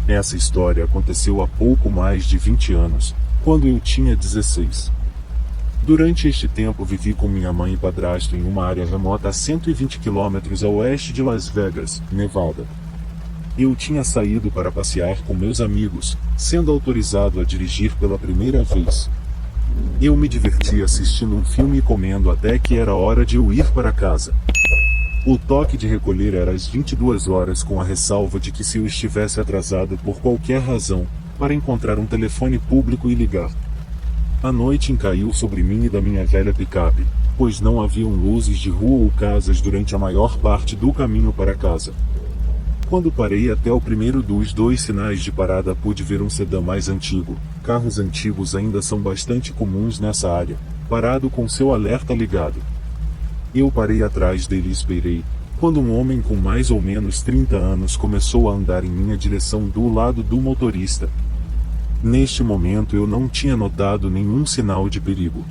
Essa história aconteceu há pouco mais de 20 anos, quando eu tinha 16. Durante este tempo vivi com minha mãe e padrasto em uma área remota a 120 quilômetros a oeste de Las Vegas, Nevada. Eu tinha saído para passear com meus amigos, sendo autorizado a dirigir pela primeira vez. Eu me diverti assistindo um filme e comendo até que era hora de eu ir para casa. O toque de recolher era às 22 horas, com a ressalva de que se eu estivesse atrasado por qualquer razão, para encontrar um telefone público e ligar. A noite encaiu sobre mim e da minha velha picape, pois não haviam luzes de rua ou casas durante a maior parte do caminho para casa. Quando parei até o primeiro dos dois sinais de parada, pude ver um sedã mais antigo. Carros antigos ainda são bastante comuns nessa área, parado com seu alerta ligado. Eu parei atrás dele e esperei, quando um homem com mais ou menos 30 anos começou a andar em minha direção do lado do motorista. Neste momento eu não tinha notado nenhum sinal de perigo.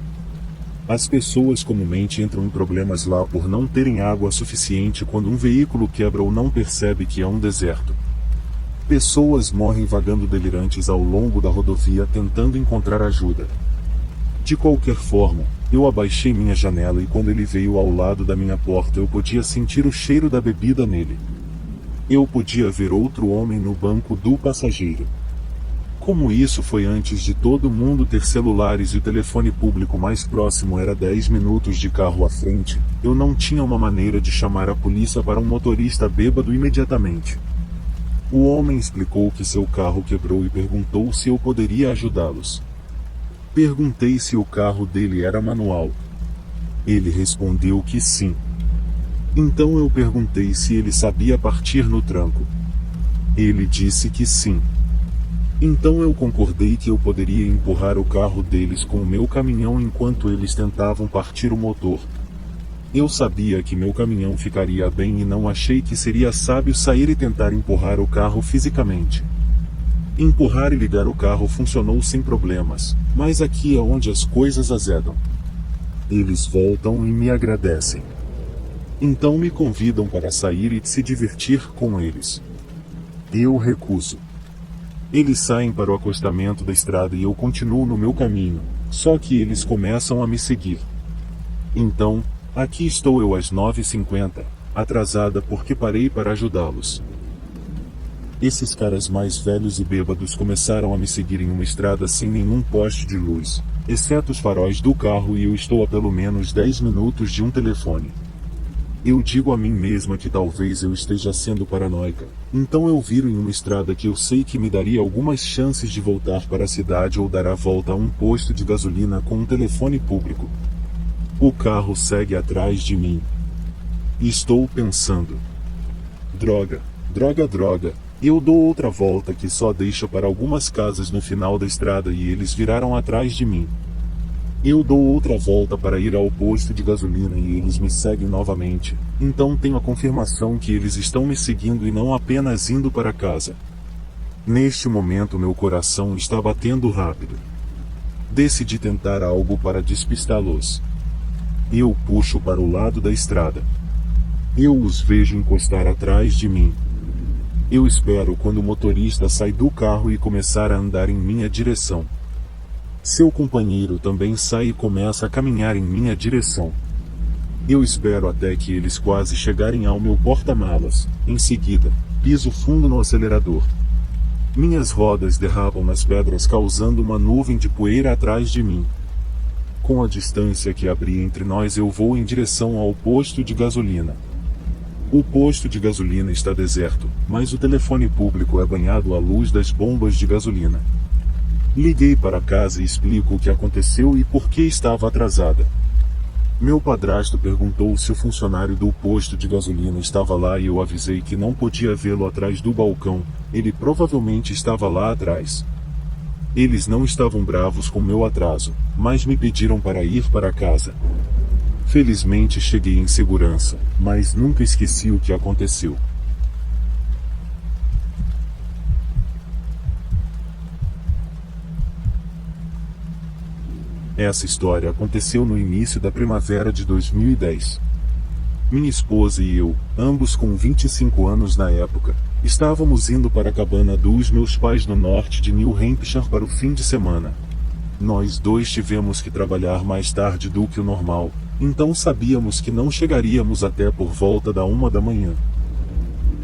As pessoas comumente entram em problemas lá por não terem água suficiente quando um veículo quebra ou não percebe que é um deserto. Pessoas morrem vagando delirantes ao longo da rodovia tentando encontrar ajuda. De qualquer forma, eu abaixei minha janela e quando ele veio ao lado da minha porta eu podia sentir o cheiro da bebida nele. Eu podia ver outro homem no banco do passageiro. Como isso foi antes de todo mundo ter celulares e o telefone público mais próximo era 10 minutos de carro à frente, eu não tinha uma maneira de chamar a polícia para um motorista bêbado imediatamente. O homem explicou que seu carro quebrou e perguntou se eu poderia ajudá-los. Perguntei se o carro dele era manual. Ele respondeu que sim. Então eu perguntei se ele sabia partir no tranco. Ele disse que sim. Então eu concordei que eu poderia empurrar o carro deles com o meu caminhão enquanto eles tentavam partir o motor. Eu sabia que meu caminhão ficaria bem e não achei que seria sábio sair e tentar empurrar o carro fisicamente. Empurrar e ligar o carro funcionou sem problemas, mas aqui é onde as coisas azedam. Eles voltam e me agradecem. Então me convidam para sair e se divertir com eles. Eu recuso. Eles saem para o acostamento da estrada e eu continuo no meu caminho, só que eles começam a me seguir. Então, aqui estou eu às 9h50, atrasada porque parei para ajudá-los. Esses caras mais velhos e bêbados começaram a me seguir em uma estrada sem nenhum poste de luz, exceto os faróis do carro, e eu estou a pelo menos 10 minutos de um telefone. Eu digo a mim mesma que talvez eu esteja sendo paranoica, então eu viro em uma estrada que eu sei que me daria algumas chances de voltar para a cidade ou dar a volta a um posto de gasolina com um telefone público. O carro segue atrás de mim. Estou pensando. Droga, droga, droga. Eu dou outra volta que só deixa para algumas casas no final da estrada e eles viraram atrás de mim. Eu dou outra volta para ir ao posto de gasolina e eles me seguem novamente, então tenho a confirmação que eles estão me seguindo e não apenas indo para casa. Neste momento meu coração está batendo rápido. Decidi tentar algo para despistá-los. Eu puxo para o lado da estrada. Eu os vejo encostar atrás de mim. Eu espero quando o motorista sai do carro e começar a andar em minha direção. Seu companheiro também sai e começa a caminhar em minha direção. Eu espero até que eles quase chegarem ao meu porta-malas. Em seguida, piso fundo no acelerador. Minhas rodas derrapam nas pedras causando uma nuvem de poeira atrás de mim. Com a distância que abri entre nós eu vou em direção ao posto de gasolina. O posto de gasolina está deserto, mas o telefone público é banhado à luz das bombas de gasolina. Liguei para casa e explico o que aconteceu e por que estava atrasada. Meu padrasto perguntou se o funcionário do posto de gasolina estava lá e eu avisei que não podia vê-lo atrás do balcão, ele provavelmente estava lá atrás. Eles não estavam bravos com meu atraso, mas me pediram para ir para casa. Felizmente cheguei em segurança, mas nunca esqueci o que aconteceu. Essa história aconteceu no início da primavera de 2010. Minha esposa e eu, ambos com 25 anos na época, estávamos indo para a cabana dos meus pais no norte de New Hampshire para o fim de semana. Nós dois tivemos que trabalhar mais tarde do que o normal, então sabíamos que não chegaríamos até por volta da 1 da manhã.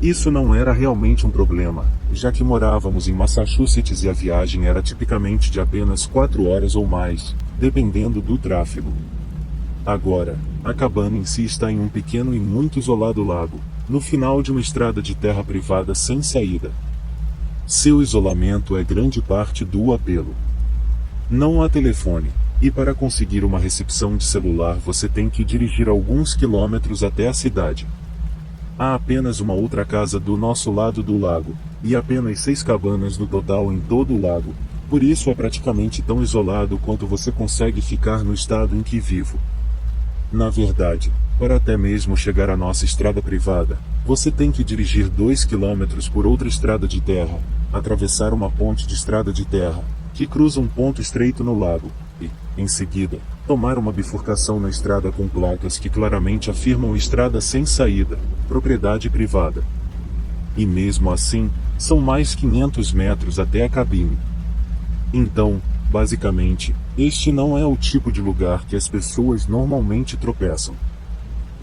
Isso não era realmente um problema, já que morávamos em Massachusetts e a viagem era tipicamente de apenas 4 horas ou mais, dependendo do tráfego. Agora, a cabana em si está em um pequeno e muito isolado lago, no final de uma estrada de terra privada sem saída. Seu isolamento é grande parte do apelo. Não há telefone, e para conseguir uma recepção de celular você tem que dirigir alguns quilômetros até a cidade. Há apenas uma outra casa do nosso lado do lago, e apenas 6 cabanas no total em todo o lago, por isso é praticamente tão isolado quanto você consegue ficar no estado em que vivo. Na verdade, para até mesmo chegar à nossa estrada privada, você tem que dirigir 2 quilômetros por outra estrada de terra, atravessar uma ponte de estrada de terra, que cruza um ponto estreito no lago, e, em seguida, tomar uma bifurcação na estrada com placas que claramente afirmam estrada sem saída, propriedade privada. E mesmo assim, são mais 500 metros até a cabine. Então, basicamente, este não é o tipo de lugar que as pessoas normalmente tropeçam.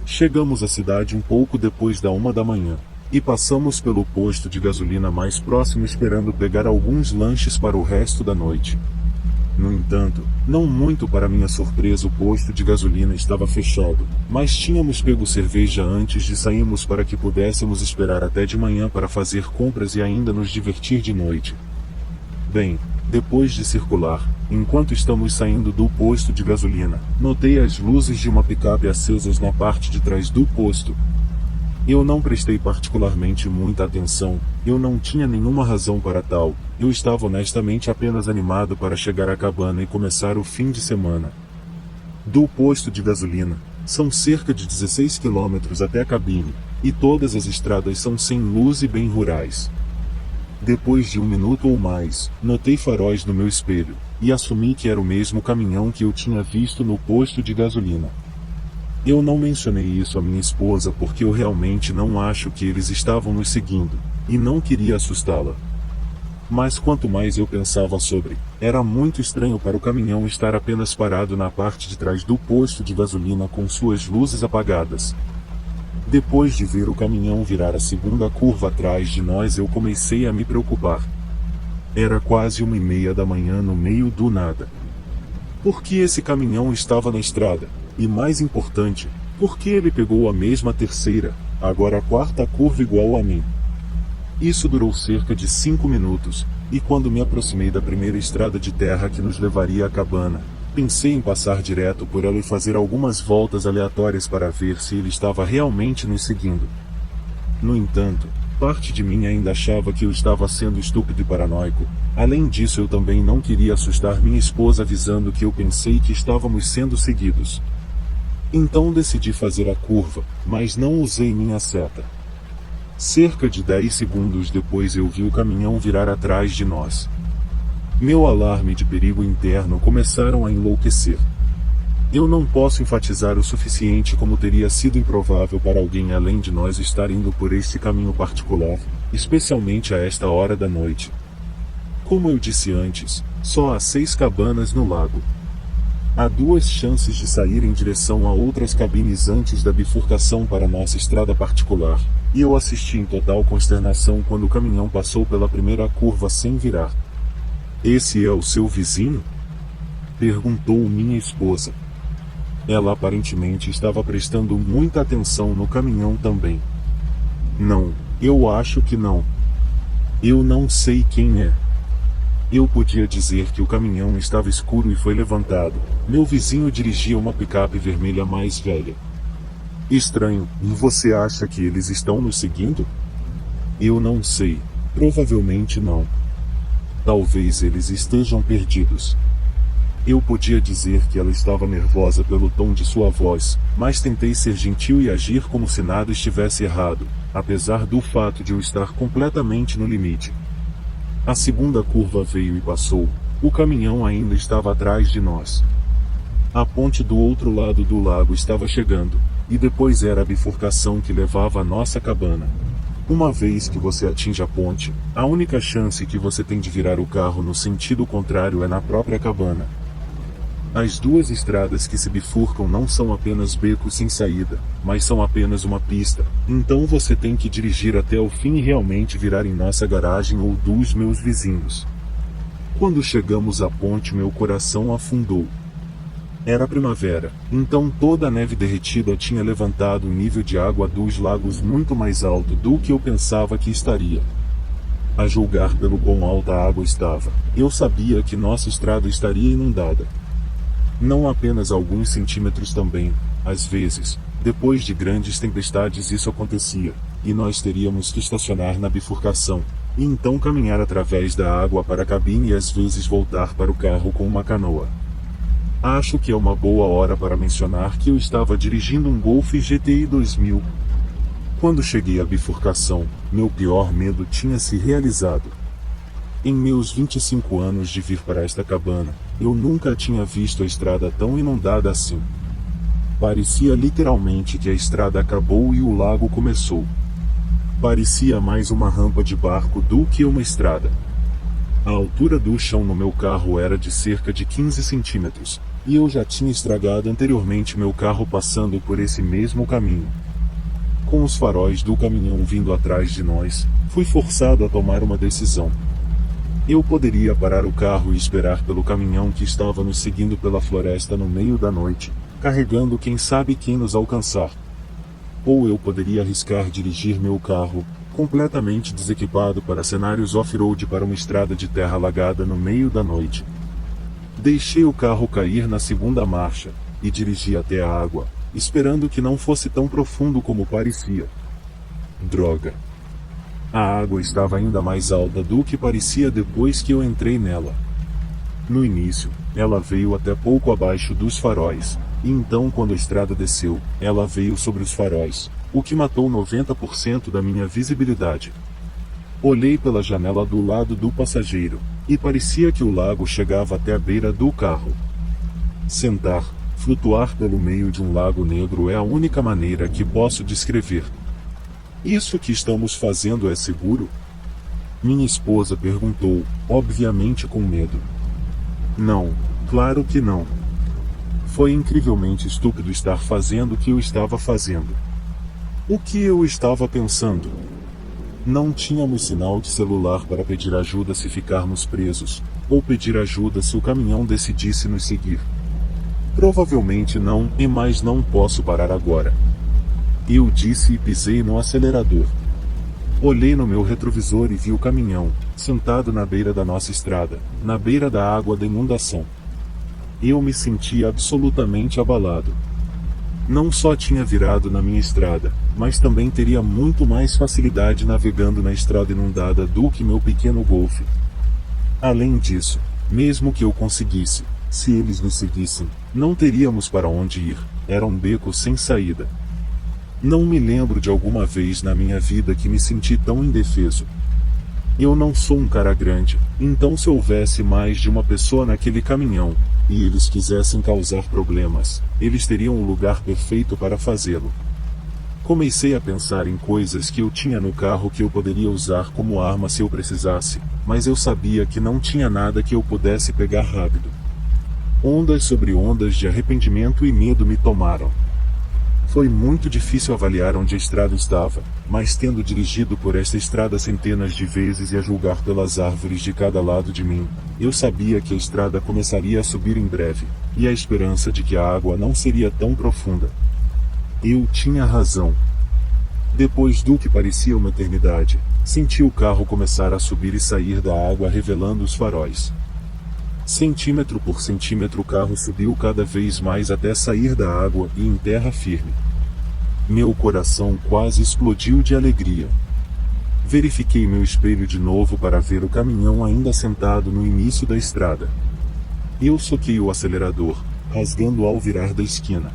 Chegamos à cidade um pouco depois da 1 da manhã, e passamos pelo posto de gasolina mais próximo esperando pegar alguns lanches para o resto da noite. No entanto, não muito para minha surpresa o posto de gasolina estava fechado, mas tínhamos pego cerveja antes de sairmos para que pudéssemos esperar até de manhã para fazer compras e ainda nos divertir de noite. Bem, depois de circular, enquanto estamos saindo do posto de gasolina, notei as luzes de uma picape acesas na parte de trás do posto. Eu não prestei particularmente muita atenção, eu não tinha nenhuma razão para tal, eu estava honestamente apenas animado para chegar à cabana e começar o fim de semana. Do posto de gasolina, são cerca de 16 quilômetros até a cabine, e todas as estradas são sem luz e bem rurais. Depois de 1 minuto ou mais, notei faróis no meu espelho, e assumi que era o mesmo caminhão que eu tinha visto no posto de gasolina. Eu não mencionei isso à minha esposa porque eu realmente não acho que eles estavam nos seguindo, e não queria assustá-la. Mas quanto mais eu pensava sobre, era muito estranho para o caminhão estar apenas parado na parte de trás do posto de gasolina com suas luzes apagadas. Depois de ver o caminhão virar a segunda curva atrás de nós eu comecei a me preocupar. Era quase 1h30 da manhã no meio do nada. Por que esse caminhão estava na estrada? E mais importante, por que ele pegou a mesma terceira, agora a quarta curva igual a mim? Isso durou cerca de 5 minutos, e quando me aproximei da primeira estrada de terra que nos levaria à cabana, pensei em passar direto por ela e fazer algumas voltas aleatórias para ver se ele estava realmente nos seguindo. No entanto, parte de mim ainda achava que eu estava sendo estúpido e paranoico. Além disso, eu também não queria assustar minha esposa avisando que eu pensei que estávamos sendo seguidos. Então decidi fazer a curva, mas não usei minha seta. Cerca de 10 segundos depois eu vi o caminhão virar atrás de nós. Meu alarme de perigo interno começaram a enlouquecer. Eu não posso enfatizar o suficiente como teria sido improvável para alguém além de nós estar indo por este caminho particular, especialmente a esta hora da noite. Como eu disse antes, só há 6 cabanas no lago. Há 2 chances de sair em direção a outras cabines antes da bifurcação para nossa estrada particular, e eu assisti em total consternação quando o caminhão passou pela primeira curva sem virar. "Esse é o seu vizinho?" perguntou minha esposa. Ela aparentemente estava prestando muita atenção no caminhão também. "Não, eu acho que não. Eu não sei quem é." Eu podia dizer que o caminhão estava escuro e foi levantado. Meu vizinho dirigia uma picape vermelha mais velha. "Estranho, e você acha que eles estão nos seguindo?" "Eu não sei. Provavelmente não. Talvez eles estejam perdidos." Eu podia dizer que ela estava nervosa pelo tom de sua voz, mas tentei ser gentil e agir como se nada estivesse errado, apesar do fato de eu estar completamente no limite. A segunda curva veio e passou, o caminhão ainda estava atrás de nós. A ponte do outro lado do lago estava chegando, e depois era a bifurcação que levava à nossa cabana. Uma vez que você atinge a ponte, a única chance que você tem de virar o carro no sentido contrário é na própria cabana. As duas estradas que se bifurcam não são apenas becos sem saída, mas são apenas uma pista, então você tem que dirigir até o fim e realmente virar em nossa garagem ou dos meus vizinhos. Quando chegamos à ponte, meu coração afundou. Era primavera, então toda a neve derretida tinha levantado o nível de água dos lagos muito mais alto do que eu pensava que estaria. A julgar pelo quão alta a água estava, eu sabia que nossa estrada estaria inundada. Não apenas alguns centímetros também, às vezes, depois de grandes tempestades isso acontecia, e nós teríamos que estacionar na bifurcação, e então caminhar através da água para a cabine e às vezes voltar para o carro com uma canoa. Acho que é uma boa hora para mencionar que eu estava dirigindo um Golf GTI 2000. Quando cheguei à bifurcação, meu pior medo tinha se realizado. Em meus 25 anos de vir para esta cabana, eu nunca tinha visto a estrada tão inundada assim. Parecia literalmente que a estrada acabou e o lago começou. Parecia mais uma rampa de barco do que uma estrada. A altura do chão no meu carro era de cerca de 15 centímetros, e eu já tinha estragado anteriormente meu carro passando por esse mesmo caminho. Com os faróis do caminhão vindo atrás de nós, fui forçado a tomar uma decisão. Eu poderia parar o carro e esperar pelo caminhão que estava nos seguindo pela floresta no meio da noite, carregando quem sabe quem nos alcançar. Ou eu poderia arriscar dirigir meu carro, completamente desequipado para cenários off-road para uma estrada de terra alagada no meio da noite. Deixei o carro cair na segunda marcha, e dirigi até a água, esperando que não fosse tão profundo como parecia. Droga! A água estava ainda mais alta do que parecia depois que eu entrei nela. No início, ela veio até pouco abaixo dos faróis, e então quando a estrada desceu, ela veio sobre os faróis, o que matou 90% da minha visibilidade. Olhei pela janela do lado do passageiro, e parecia que o lago chegava até a beira do carro. Sentar, flutuar pelo meio de um lago negro é a única maneira que posso descrever. Isso que estamos fazendo é seguro? Minha esposa perguntou, obviamente com medo. Não, claro que não. Foi incrivelmente estúpido estar fazendo o que eu estava fazendo. O que eu estava pensando? Não tínhamos sinal de celular para pedir ajuda se ficarmos presos, ou pedir ajuda se o caminhão decidisse nos seguir. Provavelmente não, mas não posso parar agora. Eu disse e pisei no acelerador. Olhei no meu retrovisor e vi o caminhão, sentado na beira da nossa estrada, na beira da água da inundação. Eu me senti absolutamente abalado. Não só tinha virado na minha estrada, mas também teria muito mais facilidade navegando na estrada inundada do que meu pequeno Golf. Além disso, mesmo que eu conseguisse, se eles nos seguissem, não teríamos para onde ir, era um beco sem saída. Não me lembro de alguma vez na minha vida que me senti tão indefeso. Eu não sou um cara grande, então se houvesse mais de uma pessoa naquele caminhão, e eles quisessem causar problemas, eles teriam o lugar perfeito para fazê-lo. Comecei a pensar em coisas que eu tinha no carro que eu poderia usar como arma se eu precisasse, mas eu sabia que não tinha nada que eu pudesse pegar rápido. Ondas sobre ondas de arrependimento e medo me tomaram. Foi muito difícil avaliar onde a estrada estava, mas tendo dirigido por esta estrada centenas de vezes e a julgar pelas árvores de cada lado de mim, eu sabia que a estrada começaria a subir em breve, e a esperança de que a água não seria tão profunda. Eu tinha razão. Depois do que parecia uma eternidade, senti o carro começar a subir e sair da água revelando os faróis. Centímetro por centímetro o carro subiu cada vez mais até sair da água e em terra firme. Meu coração quase explodiu de alegria. Verifiquei meu espelho de novo para ver o caminhão ainda sentado no início da estrada. Eu soquei o acelerador, rasgando ao virar da esquina.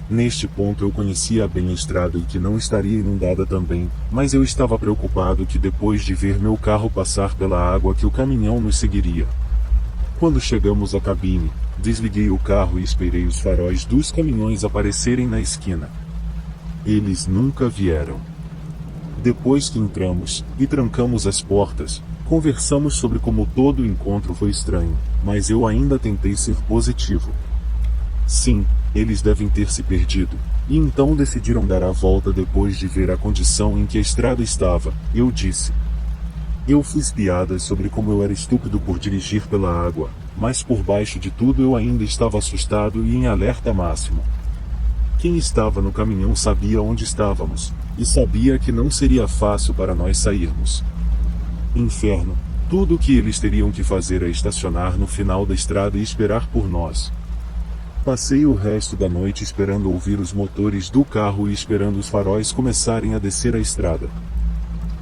Neste ponto eu conhecia bem a estrada e que não estaria inundada também, mas eu estava preocupado que depois de ver meu carro passar pela água que o caminhão nos seguiria. Quando chegamos à cabine, desliguei o carro e esperei os faróis dos caminhões aparecerem na esquina. Eles nunca vieram. Depois que entramos e trancamos as portas, conversamos sobre como todo o encontro foi estranho, mas eu ainda tentei ser positivo. Sim, eles devem ter se perdido, e então decidiram dar a volta depois de ver a condição em que a estrada estava, eu disse. Eu fiz piadas sobre como eu era estúpido por dirigir pela água, mas por baixo de tudo eu ainda estava assustado e em alerta máximo. Quem estava no caminhão sabia onde estávamos, e sabia que não seria fácil para nós sairmos. Inferno, tudo o que eles teriam que fazer é estacionar no final da estrada e esperar por nós. Passei o resto da noite esperando ouvir os motores do carro e esperando os faróis começarem a descer a estrada.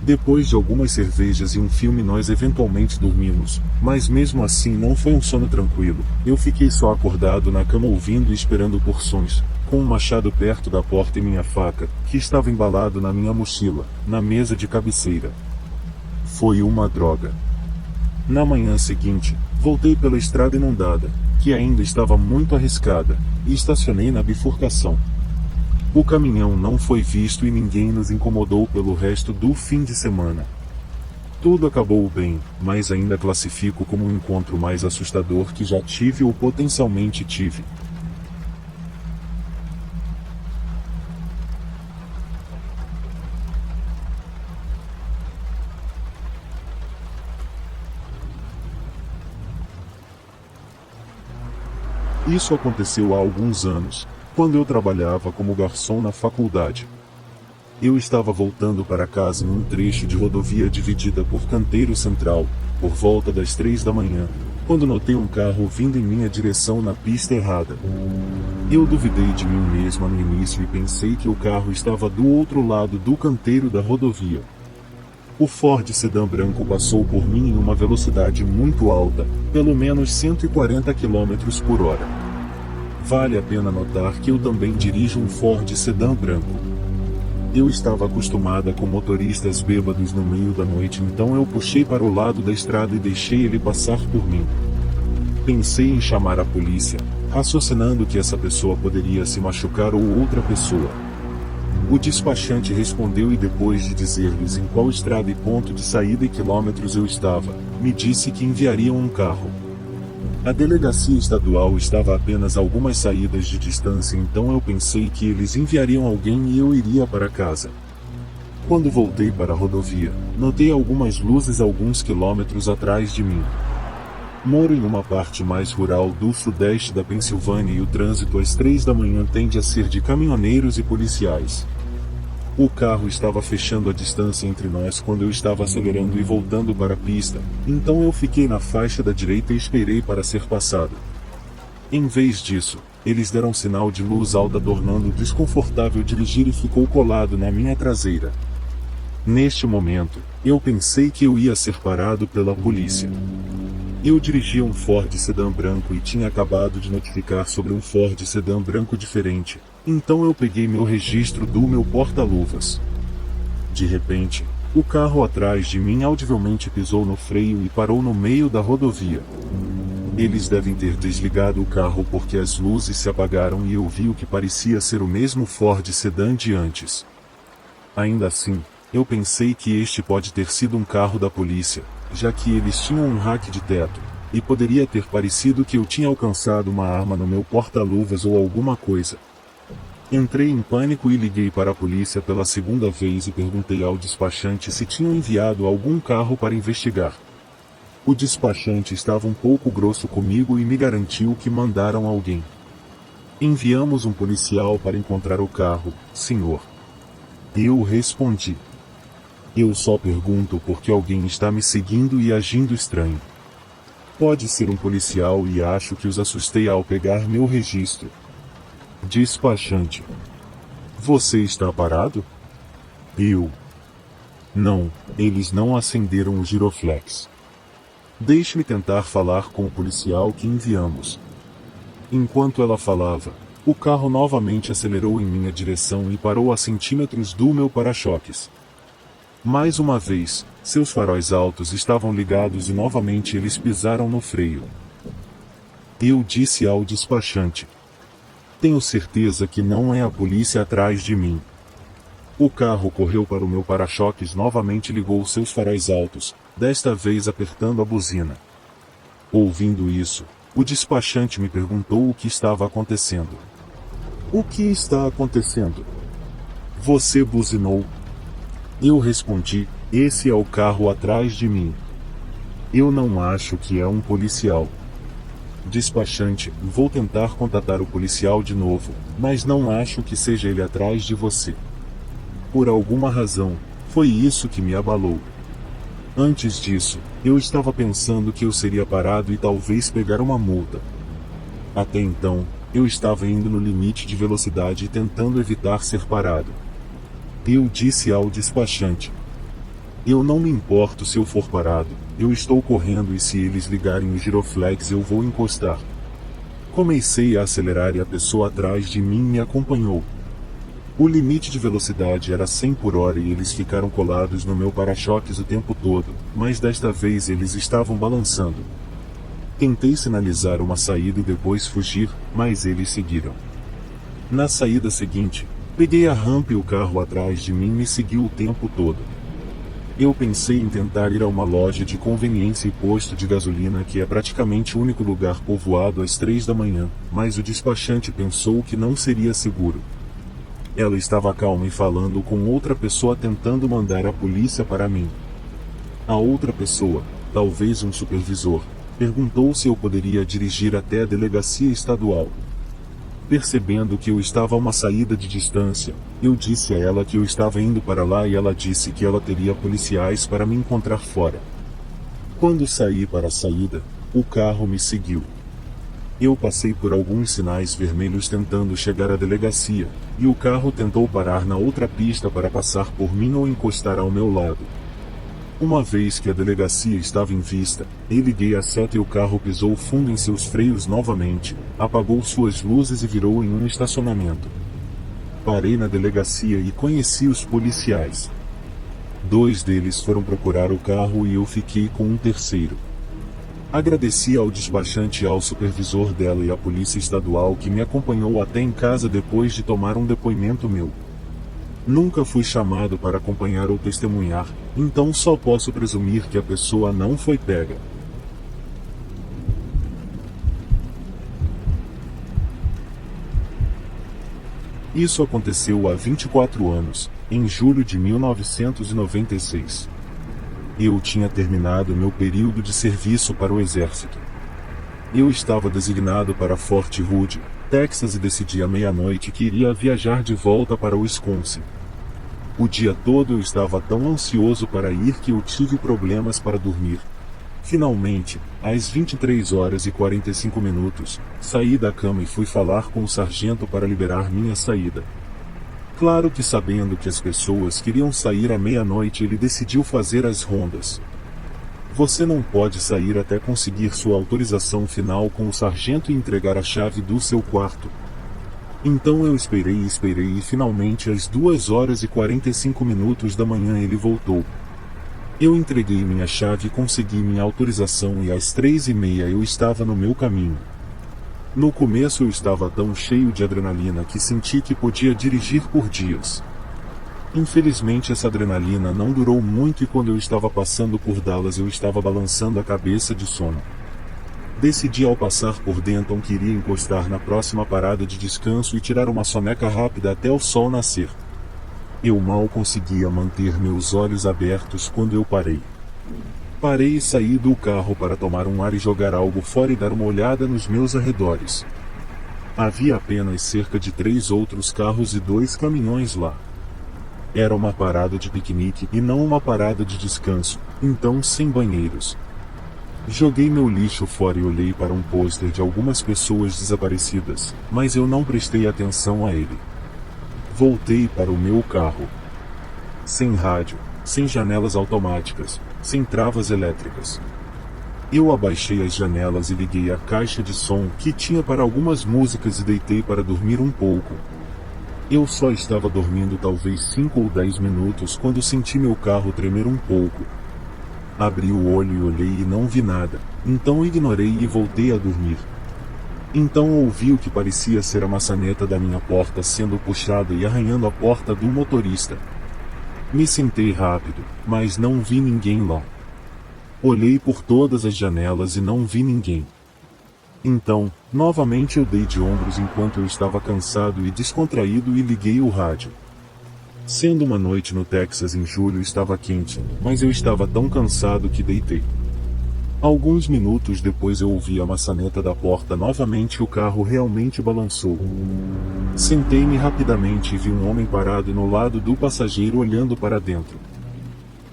Depois de algumas cervejas e um filme nós eventualmente dormimos, mas mesmo assim não foi um sono tranquilo. Eu fiquei só acordado na cama ouvindo e esperando por sons, com um machado perto da porta e minha faca, que estava embalado na minha mochila, na mesa de cabeceira. Foi uma droga. Na manhã seguinte, voltei pela estrada inundada, que ainda estava muito arriscada, e estacionei na bifurcação. O caminhão não foi visto e ninguém nos incomodou pelo resto do fim de semana. Tudo acabou bem, mas ainda classifico como o encontro mais assustador que já tive ou potencialmente tive. Isso aconteceu há alguns anos, quando eu trabalhava como garçom na faculdade. Eu estava voltando para casa em um trecho de rodovia dividida por Canteiro Central, por volta das 3 da manhã, quando notei um carro vindo em minha direção na pista errada. Eu duvidei de mim mesma no início e pensei que o carro estava do outro lado do canteiro da rodovia. O Ford sedã branco passou por mim em uma velocidade muito alta, pelo menos 140 km por hora. Vale a pena notar que eu também dirijo um Ford sedã branco. Eu estava acostumada com motoristas bêbados no meio da noite, então eu puxei para o lado da estrada e deixei ele passar por mim. Pensei em chamar a polícia, raciocinando que essa pessoa poderia se machucar ou outra pessoa. O despachante respondeu e depois de dizer-lhes em qual estrada e ponto de saída e quilômetros eu estava, me disse que enviariam um carro. A delegacia estadual estava a apenas algumas saídas de distância, então eu pensei que eles enviariam alguém e eu iria para casa. Quando voltei para a rodovia, notei algumas luzes alguns quilômetros atrás de mim. Moro em uma parte mais rural do sudeste da Pensilvânia e o trânsito às 3 da manhã tende a ser de caminhoneiros e policiais. O carro estava fechando a distância entre nós quando eu estava acelerando e voltando para a pista, então eu fiquei na faixa da direita e esperei para ser passado. Em vez disso, eles deram sinal de luz alta tornando desconfortável dirigir e ficou colado na minha traseira. Neste momento, eu pensei que eu ia ser parado pela polícia. Eu dirigia um Ford sedã branco e tinha acabado de notificar sobre um Ford sedã branco diferente, então eu peguei meu registro do meu porta-luvas. De repente, o carro atrás de mim audivelmente pisou no freio e parou no meio da rodovia. Eles devem ter desligado o carro porque as luzes se apagaram e eu vi o que parecia ser o mesmo Ford sedã de antes. Ainda assim, eu pensei que este pode ter sido um carro da polícia, já que eles tinham um rack de teto, e poderia ter parecido que eu tinha alcançado uma arma no meu porta-luvas ou alguma coisa. Entrei em pânico e liguei para a polícia pela segunda vez e perguntei ao despachante se tinham enviado algum carro para investigar. O despachante estava um pouco grosso comigo e me garantiu que mandaram alguém. Enviamos um policial para encontrar o carro, senhor. Eu respondi. Eu só pergunto porque alguém está me seguindo e agindo estranho. Pode ser um policial e acho que os assustei ao pegar meu registro. Despachante. Você está parado? Eu. Não, eles não acenderam o giroflex. Deixe-me tentar falar com o policial que enviamos. Enquanto ela falava, o carro novamente acelerou em minha direção e parou a centímetros do meu para-choques. Mais uma vez, seus faróis altos estavam ligados e novamente eles pisaram no freio. Eu disse ao despachante. Tenho certeza que não é a polícia atrás de mim. O carro correu para o meu para-choques novamente e ligou seus faróis altos, desta vez apertando a buzina. Ouvindo isso, o despachante me perguntou o que estava acontecendo. O que está acontecendo? Você buzinou. Eu respondi, esse é o carro atrás de mim. Eu não acho que é um policial. Despachante, vou tentar contatar o policial de novo, mas não acho que seja ele atrás de você. Por alguma razão, foi isso que me abalou. Antes disso, eu estava pensando que eu seria parado e talvez pegar uma multa. Até então, eu estava indo no limite de velocidade e tentando evitar ser parado. Eu disse ao despachante. Eu não me importo se eu for parado, eu estou correndo e se eles ligarem o giroflex eu vou encostar. Comecei a acelerar e a pessoa atrás de mim me acompanhou. O limite de velocidade era 100 por hora e eles ficaram colados no meu para-choques o tempo todo, mas desta vez eles estavam balançando. Tentei sinalizar uma saída e depois fugir, mas eles seguiram. Na saída seguinte, peguei a rampa e o carro atrás de mim me seguiu o tempo todo. Eu pensei em tentar ir a uma loja de conveniência e posto de gasolina que é praticamente o único lugar povoado às 3 da manhã, mas o despachante pensou que não seria seguro. Ela estava calma e falando com outra pessoa tentando mandar a polícia para mim. A outra pessoa, talvez um supervisor, perguntou se eu poderia dirigir até a delegacia estadual. Percebendo que eu estava a uma saída de distância, eu disse a ela que eu estava indo para lá e ela disse que ela teria policiais para me encontrar fora. Quando saí para a saída, o carro me seguiu. Eu passei por alguns sinais vermelhos tentando chegar à delegacia, e o carro tentou parar na outra pista para passar por mim ou encostar ao meu lado. Uma vez que a delegacia estava em vista, eu liguei a seta e o carro pisou fundo em seus freios novamente, apagou suas luzes e virou em um estacionamento. Parei na delegacia e conheci os policiais. 2 deles foram procurar o carro e eu fiquei com um terceiro. Agradeci ao despachante e ao supervisor dela e à polícia estadual que me acompanhou até em casa depois de tomar um depoimento meu. Nunca fui chamado para acompanhar ou testemunhar, então só posso presumir que a pessoa não foi pega. Isso aconteceu há 24 anos, em julho de 1996. Eu tinha terminado meu período de serviço para o exército. Eu estava designado para Fort Hood, Texas e decidi à meia-noite que iria viajar de volta para Wisconsin. O dia todo eu estava tão ansioso para ir que eu tive problemas para dormir. Finalmente, às 23 horas e 45 minutos, saí da cama e fui falar com o sargento para liberar minha saída. Claro que sabendo que as pessoas queriam sair à meia-noite, ele decidiu fazer as rondas. Você não pode sair até conseguir sua autorização final com o sargento e entregar a chave do seu quarto. Então eu esperei e finalmente às 2 horas e 45 minutos da manhã ele voltou. Eu entreguei minha chave e consegui minha autorização e às 3h30 eu estava no meu caminho. No começo eu estava tão cheio de adrenalina que senti que podia dirigir por dias. Infelizmente essa adrenalina não durou muito e quando eu estava passando por Dallas eu estava balançando a cabeça de sono. Decidi ao passar por Denton que iria encostar na próxima parada de descanso e tirar uma soneca rápida até o sol nascer. Eu mal conseguia manter meus olhos abertos quando eu parei. Parei e saí do carro para tomar um ar e jogar algo fora e dar uma olhada nos meus arredores. Havia apenas cerca de 3 outros carros e 2 caminhões lá. Era uma parada de piquenique e não uma parada de descanso, então sem banheiros. Joguei meu lixo fora e olhei para um pôster de algumas pessoas desaparecidas, mas eu não prestei atenção a ele. Voltei para o meu carro. Sem rádio, sem janelas automáticas, sem travas elétricas. Eu abaixei as janelas e liguei a caixa de som que tinha para algumas músicas e deitei para dormir um pouco. Eu só estava dormindo talvez 5 ou 10 minutos quando senti meu carro tremer um pouco. Abri o olho e olhei e não vi nada, então ignorei e voltei a dormir. Então ouvi o que parecia ser a maçaneta da minha porta sendo puxada e arranhando a porta do motorista. Me sentei rápido, mas não vi ninguém lá. Olhei por todas as janelas e não vi ninguém. Então, novamente eu dei de ombros enquanto eu estava cansado e descontraído e liguei o rádio. Sendo uma noite no Texas em julho estava quente, mas eu estava tão cansado que deitei. Alguns minutos depois eu ouvi a maçaneta da porta novamente e o carro realmente balançou. Sentei-me rapidamente e vi um homem parado no lado do passageiro olhando para dentro.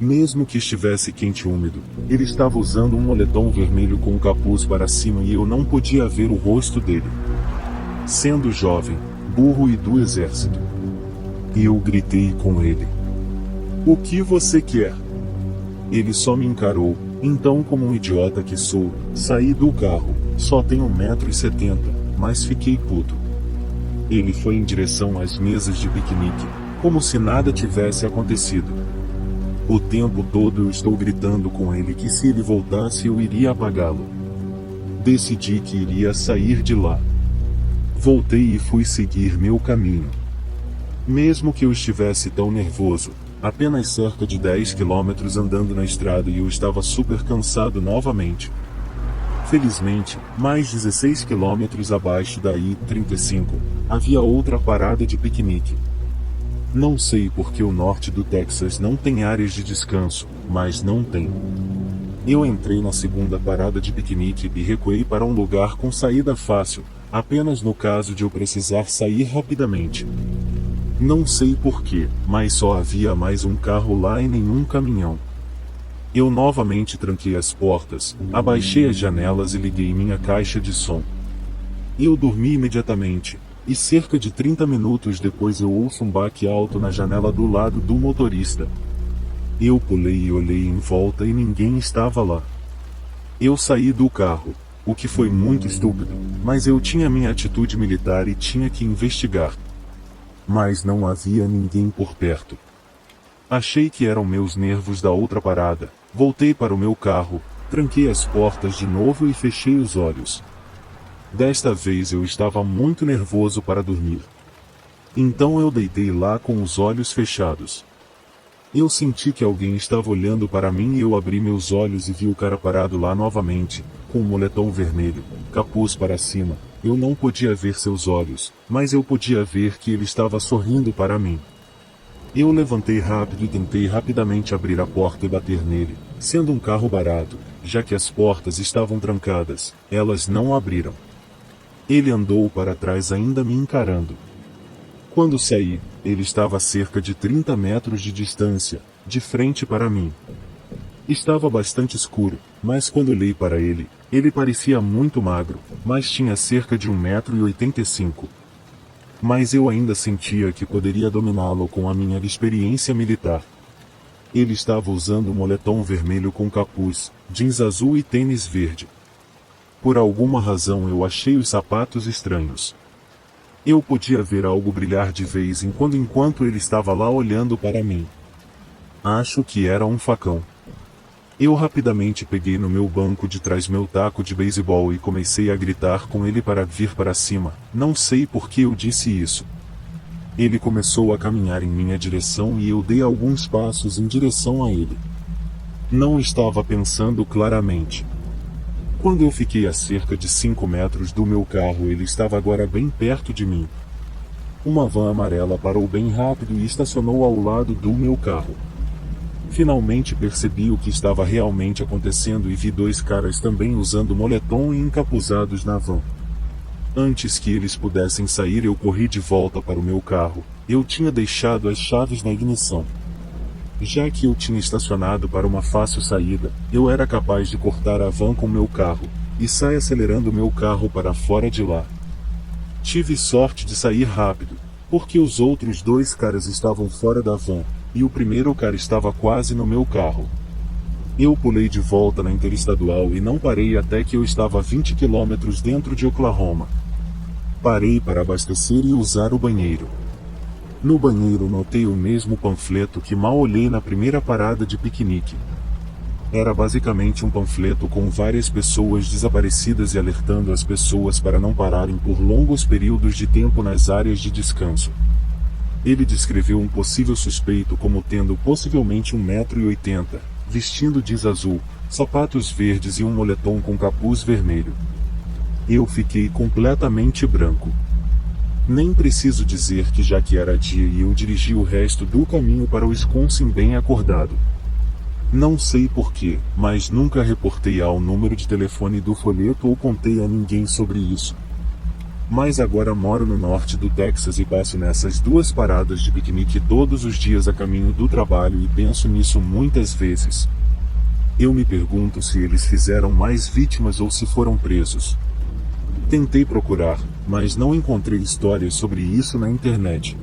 Mesmo que estivesse quente e úmido, ele estava usando um moletom vermelho com o capuz para cima e eu não podia ver o rosto dele. Sendo jovem, burro e do exército. E eu gritei com ele. "O que você quer?" Ele só me encarou, então como um idiota que sou, saí do carro, só tenho 1,70 m, mas fiquei puto. Ele foi em direção às mesas de piquenique, como se nada tivesse acontecido. O tempo todo eu estou gritando com ele que se ele voltasse eu iria apagá-lo. Decidi que iria sair de lá. Voltei e fui seguir meu caminho. Mesmo que eu estivesse tão nervoso, apenas cerca de 10 quilômetros andando na estrada e eu estava super cansado novamente. Felizmente, mais 16 quilômetros abaixo da I-35, havia outra parada de piquenique. Não sei porque o norte do Texas não tem áreas de descanso, mas não tem. Eu entrei na segunda parada de piquenique e recuei para um lugar com saída fácil, apenas no caso de eu precisar sair rapidamente. Não sei porquê, mas só havia mais um carro lá e nenhum caminhão. Eu novamente tranquei as portas, abaixei as janelas e liguei minha caixa de som. Eu dormi imediatamente, e cerca de 30 minutos depois eu ouço um baque alto na janela do lado do motorista. Eu pulei e olhei em volta e ninguém estava lá. Eu saí do carro, o que foi muito estúpido, mas eu tinha minha atitude militar e tinha que investigar. Mas não havia ninguém por perto. Achei que eram meus nervos da outra parada, voltei para o meu carro, tranquei as portas de novo e fechei os olhos. Desta vez eu estava muito nervoso para dormir. Então eu deitei lá com os olhos fechados. Eu senti que alguém estava olhando para mim e eu abri meus olhos e vi o cara parado lá novamente, com um moletom vermelho, capuz para cima. Eu não podia ver seus olhos, mas eu podia ver que ele estava sorrindo para mim. Eu levantei rápido e tentei rapidamente abrir a porta e bater nele, sendo um carro barato, já que as portas estavam trancadas, elas não abriram. Ele andou para trás ainda me encarando. Quando saí, ele estava a cerca de 30 metros de distância, de frente para mim. Estava bastante escuro, mas quando olhei para ele, ele parecia muito magro, mas tinha cerca de 1,85 m. Mas eu ainda sentia que poderia dominá-lo com a minha experiência militar. Ele estava usando um moletom vermelho com capuz, jeans azul e tênis verde. Por alguma razão eu achei os sapatos estranhos. Eu podia ver algo brilhar de vez em quando enquanto ele estava lá olhando para mim. Acho que era um facão. Eu rapidamente peguei no meu banco de trás meu taco de beisebol e comecei a gritar com ele para vir para cima. Não sei por que eu disse isso. Ele começou a caminhar em minha direção e eu dei alguns passos em direção a ele. Não estava pensando claramente. Quando eu fiquei a cerca de 5 metros do meu carro, ele estava agora bem perto de mim. Uma van amarela parou bem rápido e estacionou ao lado do meu carro. Finalmente percebi o que estava realmente acontecendo e vi dois caras também usando moletom e encapuzados na van. Antes que eles pudessem sair, eu corri de volta para o meu carro. Eu tinha deixado as chaves na ignição. Já que eu tinha estacionado para uma fácil saída, eu era capaz de cortar a van com meu carro, e sair acelerando meu carro para fora de lá. Tive sorte de sair rápido, porque os outros dois caras estavam fora da van, e o primeiro cara estava quase no meu carro. Eu pulei de volta na interestadual e não parei até que eu estava a 20 quilômetros dentro de Oklahoma. Parei para abastecer e usar o banheiro. No banheiro notei o mesmo panfleto que mal olhei na primeira parada de piquenique. Era basicamente um panfleto com várias pessoas desaparecidas e alertando as pessoas para não pararem por longos períodos de tempo nas áreas de descanso. Ele descreveu um possível suspeito como tendo possivelmente 1,80 m, vestindo jeans azul, sapatos verdes e um moletom com capuz vermelho. Eu fiquei completamente branco. Nem preciso dizer que já que era dia e eu dirigi o resto do caminho para o Wisconsin bem acordado. Não sei porquê, mas nunca reportei ao número de telefone do folheto ou contei a ninguém sobre isso. Mas agora moro no norte do Texas e passo nessas duas paradas de piquenique todos os dias a caminho do trabalho e penso nisso muitas vezes. Eu me pergunto se eles fizeram mais vítimas ou se foram presos. Tentei procurar, mas não encontrei histórias sobre isso na internet.